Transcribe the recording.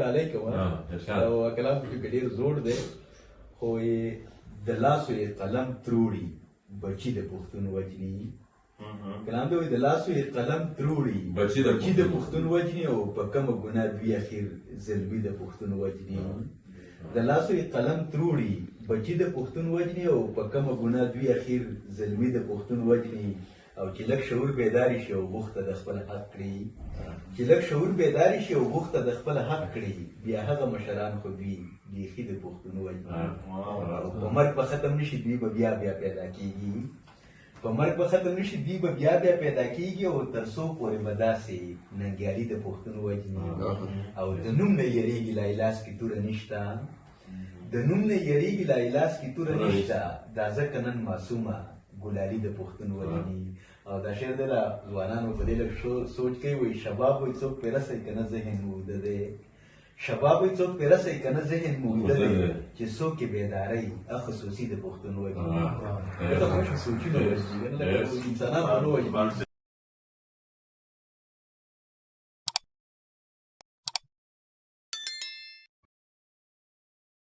خوشحالۍ کوم او کلام کې ډېر زوړ دی خو د لاسو یې قلم تروړي بچي د پښتون وجني کلام دی د لاسو یې قلم تروړي بچي د پښتون وجني او په کومه ګناه دوی اخر زلمي د پښتون وجني د لاسو یې قلم تروړي بچي د پښتون وجني او په کومه ګناه دوی اخر زلمي د پښتون وجني او چې لږ شعور بیداري شي او غوښته د خپل حق کړي چې لږ شعور بیداري شي او غوښته د خپل حق کړي بیا هغه مشران خو دوی بیخي د پښتون وجني په مرګ به ختم نشي دوی به بیا پیدا کېږي په مرګ به ختم نشي دوی به بیا پیدا کېږي او تر څو پورې به داسې ننګیالي د پښتون وجني او د نوم نه یېرېږي لا لاس کې توره نشته د نوم نه یېرېږي لا لاس کې توره نشته دا ځکه نن معصومه ګلالي د پښتون وجني او دا شعر دی له ځوانانو په دې لږ سوچ کوي وایي شباب وایي څوک پرې رسوي که نه ذهن موده دی شباب وایي څوک پرې رسوي که نه ذهن موده دی چې څوک یې بیدارۍ خصوصي د پښتون وجني دغه خو سوچونه انسانان به نه وایي